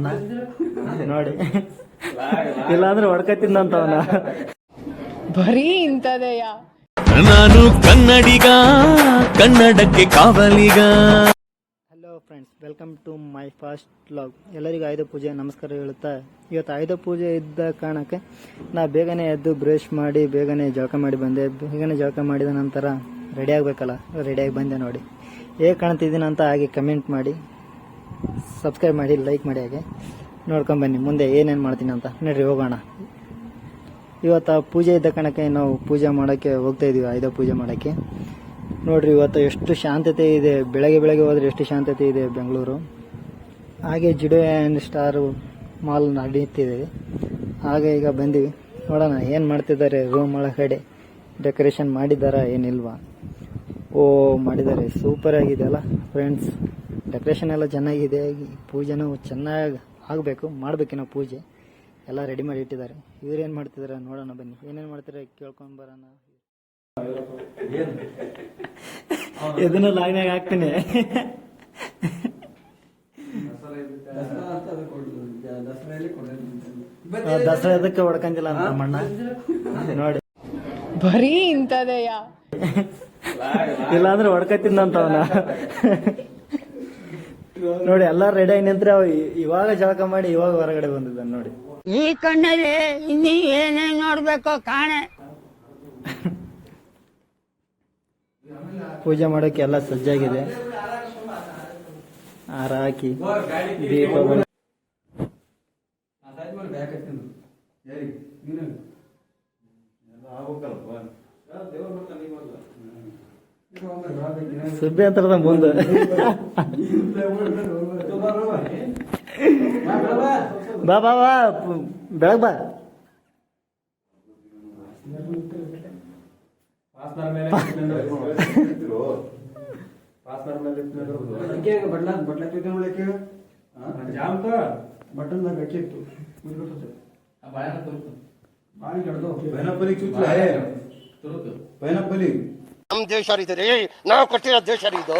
ಮಣ್ಣ ನೋಡಿ. ಇಲ್ಲಾಂದ್ರೆ ಹೊಡ್ಕತ್ತಿದ್ದಂತ ಅವನ. ಬರೀ ಇಂಥದೆಯಾ? ನಾನು ಕನ್ನಡಿಗ, ಕನ್ನಡಕ್ಕೆ ಕಾವಲಿಗ. Hello friends, welcome to my first vlog. ಎಲ್ಲರಿಗೂ ಆಯುಧ ಪೂಜೆ ನಮಸ್ಕಾರ ಹೇಳುತ್ತಾ, ಇವತ್ತು ಆಯುಧ ಪೂಜೆ ಇದ್ದ ಕಾರಣಕ್ಕೆ ನಾ ಬೇಗನೆ ಎದ್ದು ಬ್ರಷ್ ಮಾಡಿ ಬೇಗನೆ ಜಳಕ ಮಾಡಿ ಬಂದೆ. ಬೇಗನೆ ಜಳಕ ಮಾಡಿದ ನಂತರ ರೆಡಿ ಆಗಬೇಕಲ್ಲ, ರೆಡಿಯಾಗಿ ಬಂದೆ. ನೋಡಿ ಹೇಗೆ ಕಾಣ್ತಿದ್ದೀನಿ ಅಂತ ಹಾಗೆ ಕಮೆಂಟ್ ಮಾಡಿ, ಸಬ್ಸ್ಕ್ರೈಬ್ ಮಾಡಿ, ಲೈಕ್ ಮಾಡಿ, ಹಾಗೆ ನೋಡ್ಕೊಂಬನ್ನಿ ಮುಂದೆ ಏನೇನು ಮಾಡ್ತೀನಿ ಅಂತ. ನೋಡ್ರಿ ಹೋಗೋಣ. ಇವತ್ತು ಪೂಜೆ ಇದ್ದ ಕಾರಣಕ್ಕೆ ನಾವು ಪೂಜೆ ಮಾಡೋಕ್ಕೆ ಹೋಗ್ತಾ ಇದೀವಿ, ಆಯುಧ ಪೂಜೆ ಮಾಡೋಕ್ಕೆ. ನೋಡ್ರಿ ಇವತ್ತು ಎಷ್ಟು ಶಾಂತತೆ ಇದೆ. ಬೆಳಗ್ಗೆ ಹೋದ್ರೆ ಎಷ್ಟು ಶಾಂತತೆ ಇದೆ ಬೆಂಗಳೂರು. ಹಾಗೆ ಜಿಡೋ ಆ್ಯಂಡ್ ಸ್ಟಾರ್ ಮಾಲ್ ನಡೀತಿದೆ. ಹಾಗೆ ಈಗ ಬಂದೀವಿ, ನೋಡೋಣ ಏನು ಮಾಡ್ತಿದ್ದಾರೆ. ರೂಮ್ ಒಳಗಡೆ ಡೆಕೋರೇಷನ್ ಮಾಡಿದ್ದಾರಾ ಏನಿಲ್ವಾ? ಓ ಮಾಡಿದ್ದಾರೆ, ಸೂಪರ್ ಆಗಿದೆ ಅಲ್ಲ ಫ್ರೆಂಡ್ಸ್. ಡೆಕೋರೇಷನ್ ಎಲ್ಲ ಚೆನ್ನಾಗಿದೆ. ಪೂಜೆನೂ ಚೆನ್ನಾಗಿ ಆಗಬೇಕು, ಮಾಡಬೇಕಿನ್ನೋ ಪೂಜೆ ಎಲ್ಲ ರೆಡಿ ಮಾಡಿ ಇಟ್ಟಿದ್ದಾರೆ. ಇವ್ರೇನು ಮಾಡ್ತಿದ್ದಾರೆ ನೋಡೋಣ ಬನ್ನಿ. ಏನೇನು ಮಾಡ್ತಾರೆ ಕೇಳ್ಕೊಂಡು ಬರೋಣ. ಇದನ್ನ ಲೈನಾಗ ಹಾಕ್ತೀನಿ. ದಸರಾ ಇದಕ್ಕೆ ಹೊಡ್ಕಂದಿಲ್ಲ ಅಂತ ಮಣ್ಣ ನೋಡಿ. ಬರೀ ಇಂಥದೆಯಾ? ಇಲ್ಲಾಂದ್ರೆ ಹೊಡ್ಕತ್ತಿದ್ದಂತ ಅವನ. ನೋಡಿ ಎಲ್ಲಾರು ರೆಡಿ ಆಗಿ ನಿಂತ್ರೆ ಇವಾಗ ಜಳಕ ಮಾಡಿ ಇವಾಗ ಹೊರಗಡೆ ಬಂದಿದ್ದಾನೆ ನೋಡಿ. ಈ ಕಣ್ಣಲ್ಲಿ ಇನ್ನೀ ಏನೇನ್ ನೋಡ್ಬೇಕೋ ಕಾಣೆ. ಪೂಜೆ ಮಾಡೋಕೆ ಎಲ್ಲ ಸಜ್ಜಾಗಿದೆ. ಹಾರ ಹಾಕಿ ದೀಪ ಸುಬ್ಬಿ ಅಂತರದ ಮುಂದೆ ಬಾ ಬಾ ಬಾ ಬೆಳಗ್ ಬಾ. ನಮ್ ದೇಶ ರೀ, ನಾವು ಕೊಟ್ಟಿರೋ ದೇಶ ಇದು.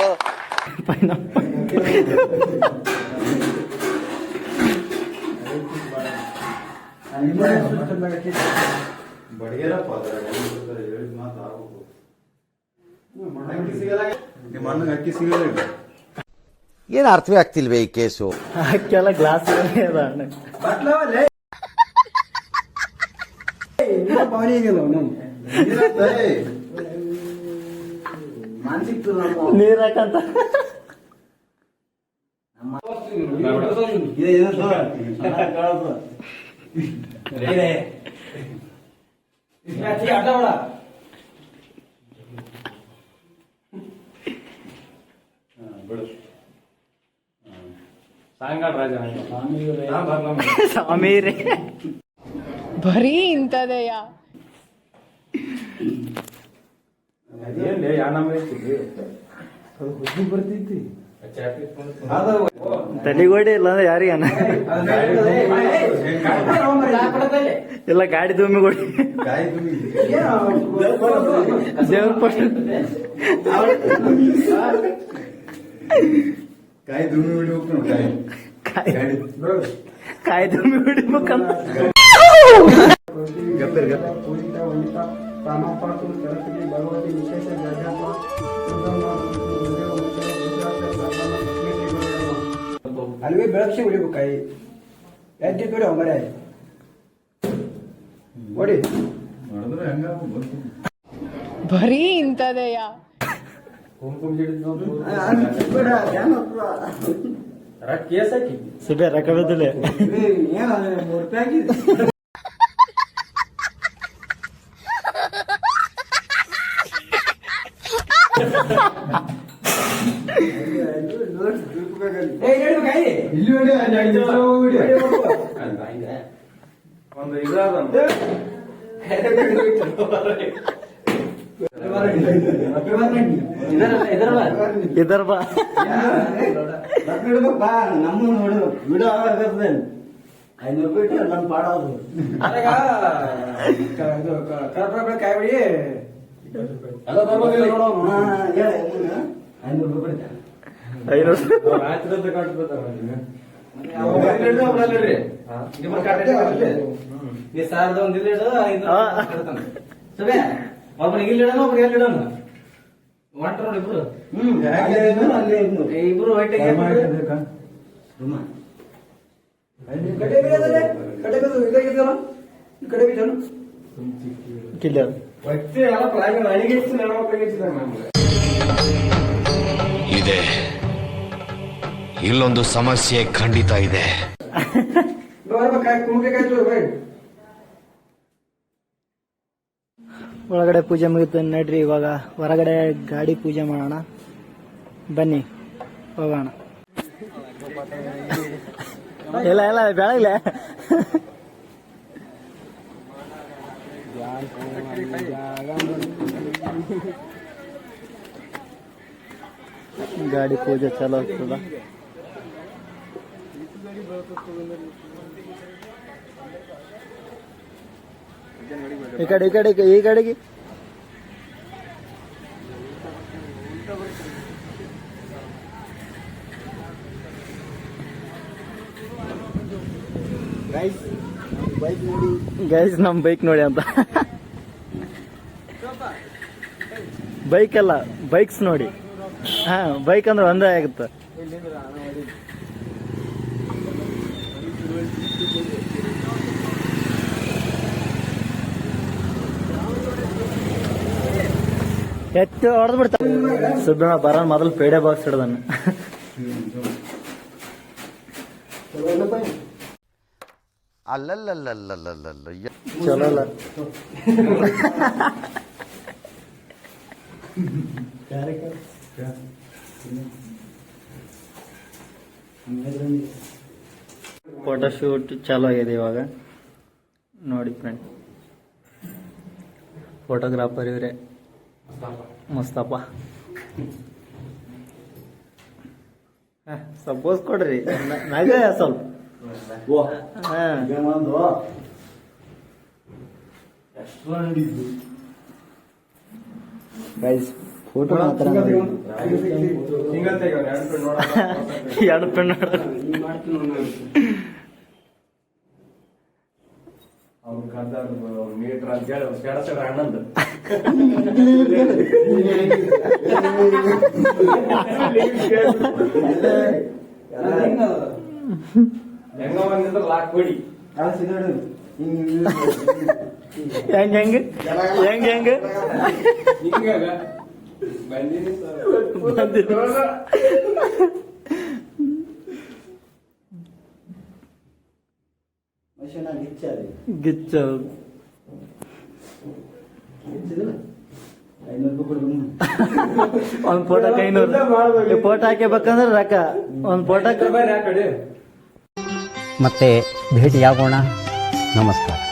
ಏನ್ ಅರ್ಥವೇ ಆಗ್ತಿಲ್ವೇ ಈ ಕೇಸು? ಹಾಕೆಲ್ಲ ಗ್ಲಾಸ್ ನೀರ್ ಹಾಕಂತ ಸ್ವಾಮೀರೇ. ಬರೀ ಇಂಥದೆಯಾ? ತಲೆಗೋಡಿ ಇಲ್ಲ ಅಂದ್ರೆ ಯಾರಿಗನ ಇಲ್ಲ ಗಾಡಿ ದುಮ್ಮಿಗೋಡಿ ದೇವ್ರ ಪಟ್ಟ ಕಾಯಿ ದುಮ್ಮಿ ಹೊಡಿಬೇಕು. ಕಾಯಿ ದುಮ್ಮಿ ಹೊಡಿಬೇಕಂತ ಅಲ್ವೇ ಬೆಳಗ್ಸಿ ಹೊಡಿಬೇಕು. ಕಾಯಿ ಎದ್ದಿ ಬಿಡು ಮರೆ ಹೊಡಿ. ಬರೀ ಇಂಥದೆಯಾ? ಸುಬೆ ರೊಕ್ಕವಿದ್ದಿಲ್ಲ. ಒಂದು ಇದಾದ ಇದರ ಬಾ ನಮ್ಮ ನೋಡು ವಿಡಿಯೋ ಆಗದೆ 500 ರೂಪಾಯಿ ಇಟ್ಟರೆ ನಮ್ಮ ಪಾಡೋದು. ಕಾಯಿ ಬಿಡಿ ಎಲ್ಲ ಬರ್ಬೋದು ನೋಡೋಣ. 500 ರೂಪಾಯಿ 500 ರಾತ್ರಿ ಅಂತ ಕಾಟ್ಬಿಡ್ತಾರ. ಈ ಸಾಲದ ಒಂದ್ ಇಲ್ಲ ಇಡು, ಸಬೆ ಒಬ್ಬನಿಗೆ ಇಲ್ಲಿ ಇಡೋಣ, ಒಬ್ಬನಿಗೆ ಎಲ್ಲಿ ಇಡೋಣ? ಹೊಂಟ್ರ ನೋಡಿ ಇಬ್ರು. ಇಬ್ರು ಹೊಟ್ಟೆ ಕಿಲ್ಲರ್ ಇದೆ, ಇಲ್ಲೊಂದು ಸಮಸ್ಯೆ ಖಂಡಿತ ಇದೆ. ಒಳಗಡೆ ಪೂಜೆ ಮುಗಿತು ನಡ್ರಿ. ಇವಾಗ ಹೊರಗಡೆ ಗಾಡಿ ಪೂಜೆ ಮಾಡೋಣ, ಬನ್ನಿ ಹೋಗೋಣ. ಇಲ್ಲ ಇಲ್ಲ ಬೆಳಗ್ಲೆ ಗಾಡಿ ಪೂಜೆ ಚಲೋ ಆಗ್ತದ. ಈ ಕಡೆ ಈ ಕಡೆಗೆ ಗೈಸ್ ನಮ್ ಬೈಕ್ ನೋಡಿ ಅಂತ. ಬೈಕ್ ಅಲ್ಲ, ಬೈಕ್ಸ್ ನೋಡಿ. ಹಾ, ಬೈಕ್ ಅಂದ್ರೆ ಒಂದೇ ಆಗುತ್ತೆ. ಎತ್ತು ಹೊಡೆದ್ ಬಿಡ್ತಾರೆ. ಸುಬ್ಬಣ್ಣ ಬರ ಮೊದಲು ಪೇಡೆ ಬಾಕ್ಸ್ ಹಿಡ್ದನ್ನ. ಅಲ್ಲಲ್ಲಲ್ಲಲ್ಲಲ್ಲಲ್ಲ ಚಲೋ ಅಲ್ಲ. ಫೋಟೋ ಶೂಟ್ ಚಾಲೂ ಆಗಿದೆ ಇವಾಗ ನೋಡಿ ಫ್ರೆಂಡ್. ಫೋಟೋಗ್ರಾಫರ್ ಇವರೇ ಮುಸ್ತಫಾ. ಸಪೋಸ್ ಕೊಡ್ರಿ ನಾಗ ಸ್ವಲ್ಪ. ಗೈಸ್ ಫೋಟೋ ಮಾತ್ರ ಎರಡು ಪೆನ್ ಮೀಟರ್ ಅಂತ ಹೇಳಿ ಅಣ್ಣಂದು ಹೆಂಗ ಬಂದಿದ್ರೆ ಲಾಕ್ ಕೊಡಿ. ಹೆಂಗ್ ಹೆಂಗ್ ಹೆಂಗ್ ಹೆಂಗ್ ಹಿಂಗಾಗ ಬಂದಿನಿ ಗಿಚ್ಚ ಒಂದ್ ಫೋಟೋಕ್ಕೆ 500. ಫೋಟೋ ಹಾಕಬೇಕಂದ್ರೆ ರೊಕ್ಕ ಒಂದ್ ಫೋಟೋಕ್ಕೆ. ಮತ್ತೆ ಭೇಟಿಯಾಗೋಣ. ನಮಸ್ಕಾರ.